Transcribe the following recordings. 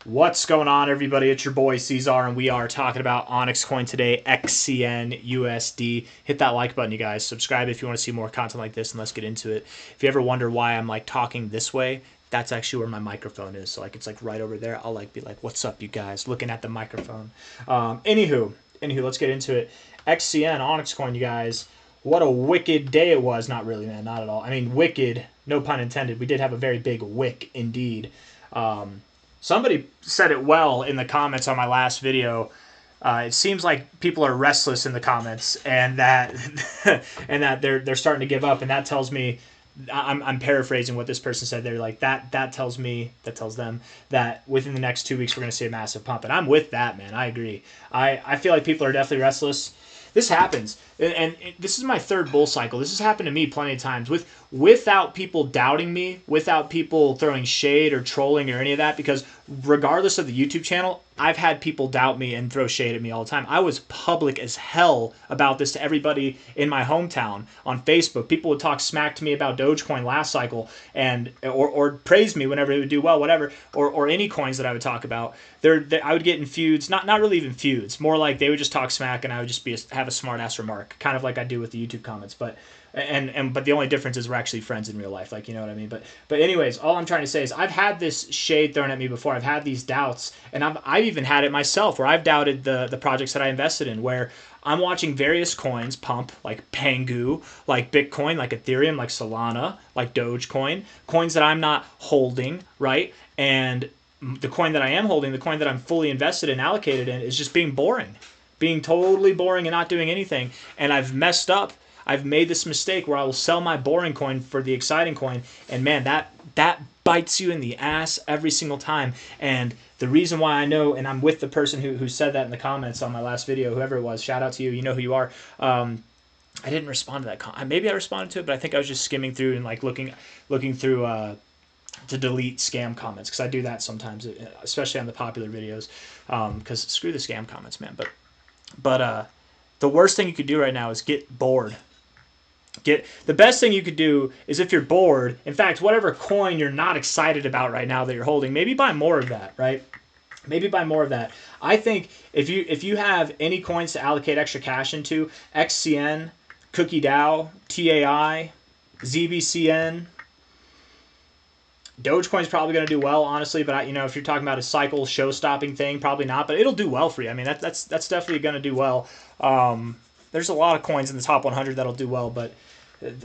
What's going on, everybody? It's your boy C-Zar, and we are talking about OnyxCoin today, XCN USD. Hit that like button, you guys. Subscribe if you want to see more content like this, and let's get into it. If you ever wonder why I'm like talking this way, that's actually where my microphone is. So like it's like right over there. I'll like be like, "What's up, you guys?" Looking at the microphone. Anywho, let's get into it. XCN OnyxCoin, you guys. What a wicked day it was. Not really, man. Not at all. I mean, wicked. No pun intended. We did have a very big wick indeed. Somebody said it well in the comments on my last video. It seems like people are restless in the comments, and that and that they're starting to give up. And that tells me, I'm paraphrasing what this person said. They're like that tells them that within the next 2 weeks we're going to see a massive pump. And I'm with that, man. I agree. I feel like people are definitely restless. This happens, and this is my third bull cycle. This has happened to me plenty of times without people doubting me, without people throwing shade or trolling or any of that, because regardless of the YouTube channel, I've had people doubt me and throw shade at me all the time. I was public as hell about this to everybody in my hometown on Facebook. People would talk smack to me about Dogecoin last cycle and or praise me whenever it would do well, whatever, or any coins that I would talk about. I would get in feuds, not really even feuds, more like they would just talk smack and I would just have a smart ass remark, kind of like I do with the YouTube comments, but the only difference is we're actually friends in real life, like, you know what I mean. But anyways, all I'm trying to say is I've had this shade thrown at me before. I've had these doubts, and I've even had it myself where I've doubted the projects that I invested in, where I'm watching various coins pump, like Pangu, like Bitcoin, like Ethereum, like Solana, like Dogecoin, coins that I'm not holding, right? And the coin that I am holding, the coin that I'm fully invested in, allocated in, is just being boring, being totally boring and not doing anything. And I've messed up. I've made this mistake where I will sell my boring coin for the exciting coin, and man, that bites you in the ass every single time. And the reason why I know, and I'm with the person who said that in the comments on my last video, whoever it was, shout out to you, you know who you are. I didn't respond to that. Maybe I responded to it, but I think I was just skimming through and like looking through to delete scam comments, because I do that sometimes, especially on the popular videos, because screw the scam comments, man. But the worst thing you could do right now is get bored. The best thing you could do is, if you're bored, in fact, whatever coin you're not excited about right now that you're holding, maybe buy more of that, right? Maybe buy more of that. I think if you have any coins to allocate extra cash into, XCN, Cookie DAO, TAI, ZBCN, Dogecoin's probably going to do well, honestly, but if you're talking about a cycle show-stopping thing, probably not, but it'll do well for you. I mean, that's definitely going to do well. There's a lot of coins in the top 100 that'll do well, but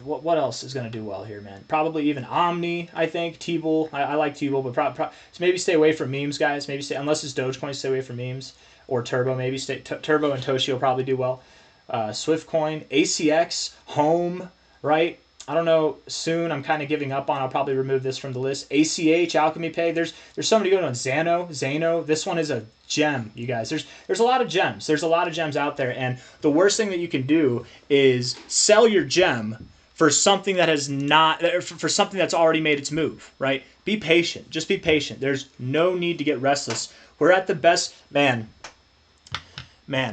what else is going to do well here, man? Probably even Omni, I think. T-Bull. I like T-Bull, but so maybe stay away from memes, guys. Maybe unless it's Dogecoin, stay away from memes. Or Turbo, maybe. Turbo and Toshi will probably do well. Swiftcoin, ACX, Home, right? I don't know. Soon, I'm kind of giving up on. I'll probably remove this from the list. ACH, Alchemy Pay. There's somebody going on Zano. This one is a gem, you guys. There's a lot of gems. There's a lot of gems out there, and the worst thing that you can do is sell your gem for something that has not, for something that's already made its move, right? Be patient. Just be patient. There's no need to get restless. We're at the best, man.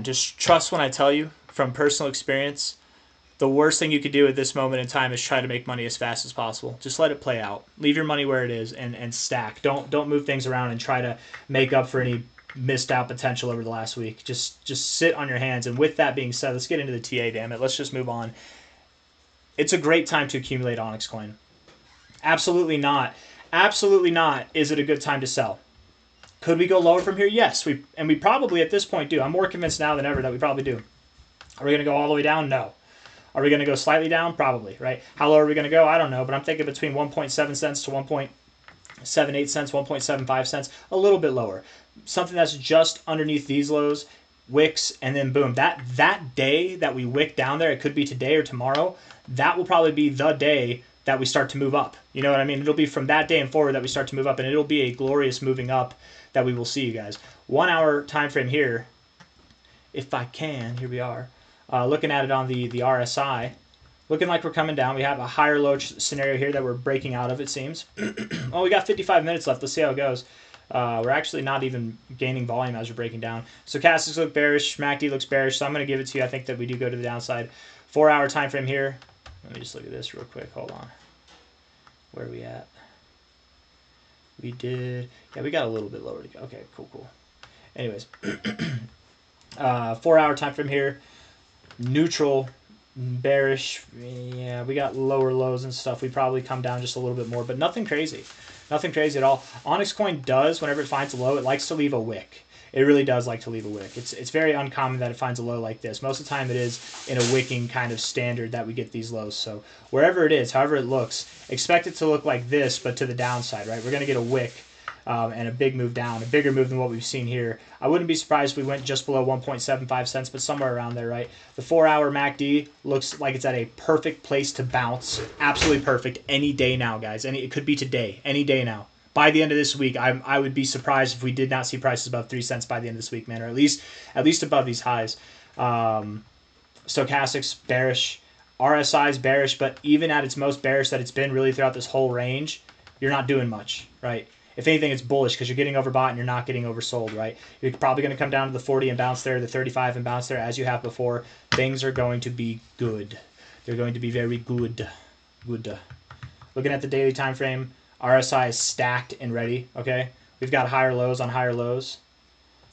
Just trust when I tell you from personal experience. The worst thing you could do at this moment in time is try to make money as fast as possible. Just let it play out. Leave your money where it is and stack. Don't move things around and try to make up for any missed out potential over the last week. Just sit on your hands. And with that being said, let's get into the TA, damn it. Let's just move on. It's a great time to accumulate OnyxCoin. Absolutely not. Absolutely not is it a good time to sell. Could we go lower from here? Yes. We probably at this point do. I'm more convinced now than ever that we probably do. Are we going to go all the way down? No. Are we going to go slightly down? Probably, right? How low are we going to go? I don't know, but I'm thinking between 1.7 cents to 1.78 cents, 1.75 cents, a little bit lower. Something that's just underneath these lows, wicks, and then boom. That day that we wick down there, it could be today or tomorrow, that will probably be the day that we start to move up. You know what I mean? It'll be from that day and forward that we start to move up, and it'll be a glorious moving up that we will see, you guys. 1 hour time frame here, if I can. Here we are. Looking at it on the RSI, looking like we're coming down. We have a higher low scenario here that we're breaking out of, it seems. Well, we got 55 minutes left. Let's see how it goes. We're actually not even gaining volume as we're breaking down. Stochastics look bearish. MACD looks bearish, so I'm going to give it to you. I think that we do go to the downside. 4 hour time frame here. Let me just look at this real quick. Hold on. Where are we at? We did, yeah, we got a little bit lower to go. Okay, cool. Anyways, 4 hour time frame here, neutral, bearish. Yeah, we got lower lows and stuff. We probably come down just a little bit more, but nothing crazy. Nothing crazy at all. OnyxCoin does, whenever it finds a low, it likes to leave a wick. It really does like to leave a wick. It's very uncommon that it finds a low like this. Most of the time it is in a wicking kind of standard that we get these lows. So wherever it is, however it looks, expect it to look like this, but to the downside, right? We're going to get a wick and a big move down, a bigger move than what we've seen here. I wouldn't be surprised if we went just below 1.75 cents, but somewhere around there, right? The 4 hour MACD looks like it's at a perfect place to bounce. Absolutely perfect any day now, guys. It could be today, any day now. By the end of this week, I would be surprised if we did not see prices above 3 cents by the end of this week, man, or at least above these highs. Stochastics bearish, RSI's bearish, but even at its most bearish that it's been really throughout this whole range, you're not doing much, right? If anything, it's bullish because you're getting overbought and you're not getting oversold, right? You're probably going to come down to the 40 and bounce there, the 35 and bounce there as you have before. Things are going to be good. They're going to be very good. Looking at the daily time frame, RSI is stacked and ready, okay? We've got higher lows on higher lows,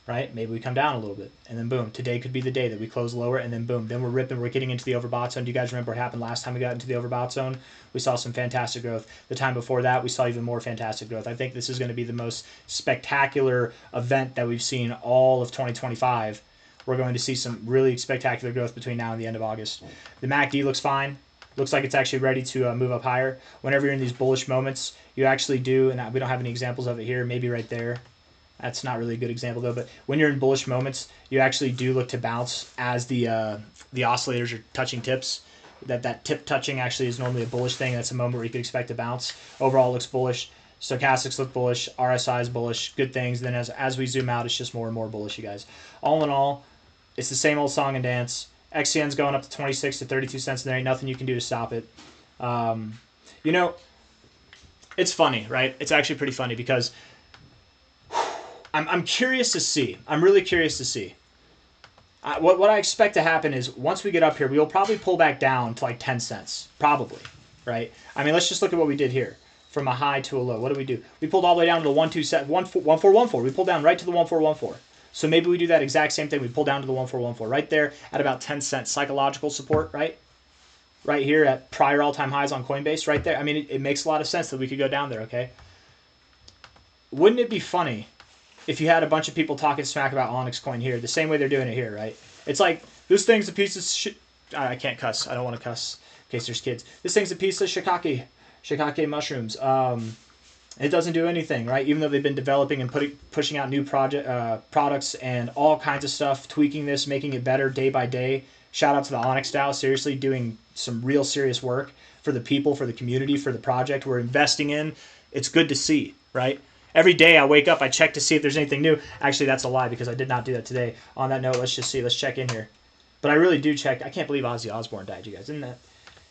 right? Maybe we come down a little bit, and then boom. Today could be the day that we close lower, and then boom. Then we're ripping. We're getting into the overbought zone. Do you guys remember what happened last time we got into the overbought zone? We saw some fantastic growth. The time before that, we saw even more fantastic growth. I think this is going to be the most spectacular event that we've seen all of 2025. We're going to see some really spectacular growth between now and the end of August. The MACD looks fine. Looks like it's actually ready to move up higher. Whenever you're in these bullish moments, you actually do, and we don't have any examples of it here, maybe right there. That's not really a good example though, but when you're in bullish moments, you actually do look to bounce as the oscillators are touching tips. That tip touching actually is normally a bullish thing. That's a moment where you could expect to bounce. Overall, it looks bullish. Stochastics look bullish. RSI is bullish. Good things. Then as we zoom out, it's just more and more bullish, you guys. All in all, it's the same old song and dance. XCN's going up to 26 to 32 cents, and there ain't nothing you can do to stop it. You know, it's funny, right? It's actually pretty funny because I'm curious to see. I'm really curious to see. What I expect to happen is once we get up here, we'll probably pull back down to like 10 cents. Probably, right? I mean, let's just look at what we did here. From a high to a low. What did we do? We pulled all the way down to the 1414. We pulled down right to the 1414. So maybe we do that exact same thing. We pull down to the 1414 right there at about 10 cents. Psychological support, right? Right here at prior all-time highs on Coinbase, right there. I mean, it makes a lot of sense that we could go down there, okay? Wouldn't it be funny if you had a bunch of people talking smack about OnyxCoin here, the same way they're doing it here, right? It's like, this thing's a piece of shit. I can't cuss. I don't want to cuss in case there's kids. This thing's a piece of shiitake mushrooms. It doesn't do anything, right? Even though they've been developing and pushing out new products and all kinds of stuff, tweaking this, making it better day by day. Shout out to the Onyx DAO, seriously doing some real serious work for the people, for the community, for the project we're investing in. It's good to see, right? Every day I wake up, I check to see if there's anything new. Actually, that's a lie because I did not do that today. On that note, let's just see. Let's check in here. But I really do check. I can't believe Ozzy Osbourne died, you guys. Isn't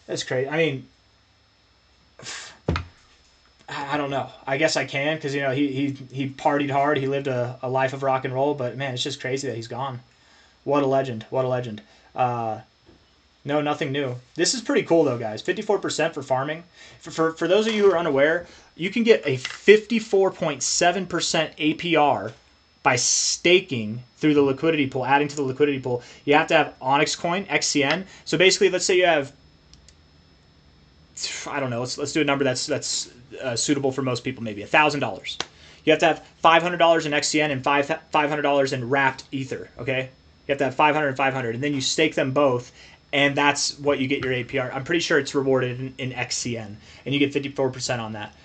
that's crazy? I mean, I don't know. I guess I can because, you know, he partied hard. He lived a life of rock and roll. But, man, it's just crazy that he's gone. What a legend. What a legend. No, nothing new. This is pretty cool, though, guys. 54% for farming. For those of you who are unaware, you can get a 54.7% APR by staking through the liquidity pool, adding to the liquidity pool. You have to have OnyxCoin, XCN. So basically, let's say you have, I don't know, let's do a number that's suitable for most people, maybe $1,000. You have to have $500 in XCN and $500 in wrapped Ether, okay? You have to have 500 and 500, and then you stake them both, and that's what you get your APR. I'm pretty sure it's rewarded in XCN, and you get 54% on that.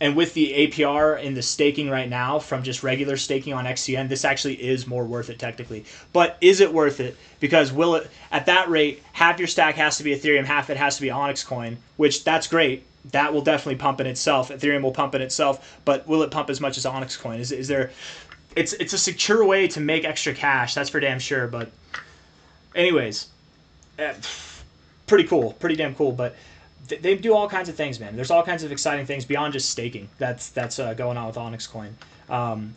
And with the APR in the staking right now from just regular staking on XCN, this actually is more worth it technically. But is it worth it? Because will it, at that rate, half your stack has to be Ethereum, half it has to be OnyxCoin, which that's great. That will definitely pump in itself. Ethereum will pump in itself, but will it pump as much as OnyxCoin? Is there? It's a secure way to make extra cash. That's for damn sure. But anyways, pretty cool, pretty damn cool. But they do all kinds of things, man. There's all kinds of exciting things beyond just staking that's going on with OnyxCoin.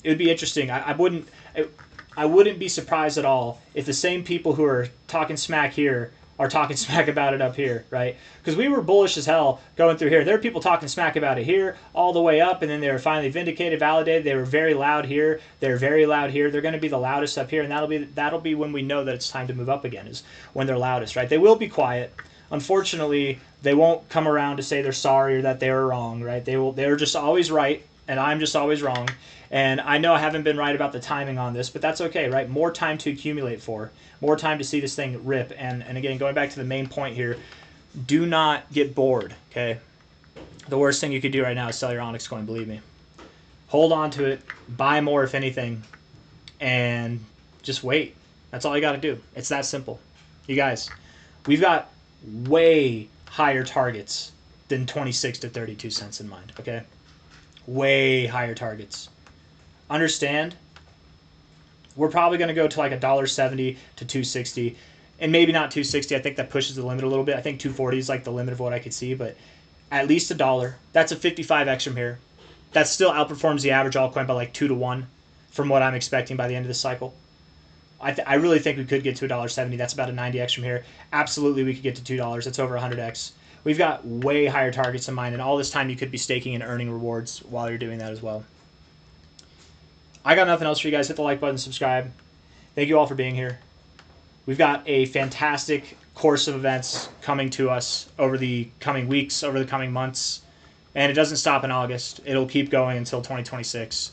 It would be interesting. I wouldn't be surprised at all if the same people who are talking smack here are talking smack about it up here, right? Because we were bullish as hell going through here. There are people talking smack about it here all the way up, and then they were finally vindicated, validated. They were very loud here. They're very loud here. They're going to be the loudest up here, and that'll be when we know that it's time to move up again, is when they're loudest, right? They will be quiet. Unfortunately, they won't come around to say they're sorry or that they were wrong, right? They're just always right, and I'm just always wrong. And I know I haven't been right about the timing on this, but that's okay, right? More time to accumulate for, more time to see this thing rip. And again, going back to the main point here, do not get bored, okay? The worst thing you could do right now is sell your OnyxCoin, believe me. Hold on to it, buy more if anything, and just wait. That's all you got to do. It's that simple. You guys, we've got way higher targets than 26 to 32 cents in mind, okay? Way higher targets. Understand, we're probably going to go to like $1.70 to $2.60, and maybe not $2.60. I think that pushes the limit a little bit. I think $2.40 is like the limit of what I could see, but at least $1. That's a 55x from here. That still outperforms the average altcoin by like 2 to 1 from what I'm expecting by the end of this cycle. I really think we could get to $1.70. That's about a 90x from here. Absolutely, we could get to $2. That's over 100x. We've got way higher targets in mind, and all this time you could be staking and earning rewards while you're doing that as well. I got nothing else for you guys. Hit the like button, subscribe. Thank you all for being here. We've got a fantastic course of events coming to us over the coming weeks, over the coming months, and it doesn't stop in August. It'll keep going until 2026.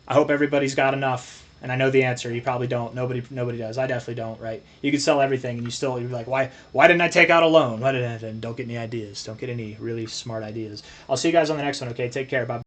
I hope everybody's got enough, and I know the answer. You probably don't. Nobody does. I definitely don't, right? You can sell everything, and you're like, why didn't I take out a loan? And don't get any ideas. Don't get any really smart ideas. I'll see you guys on the next one, okay? Take care. Bye.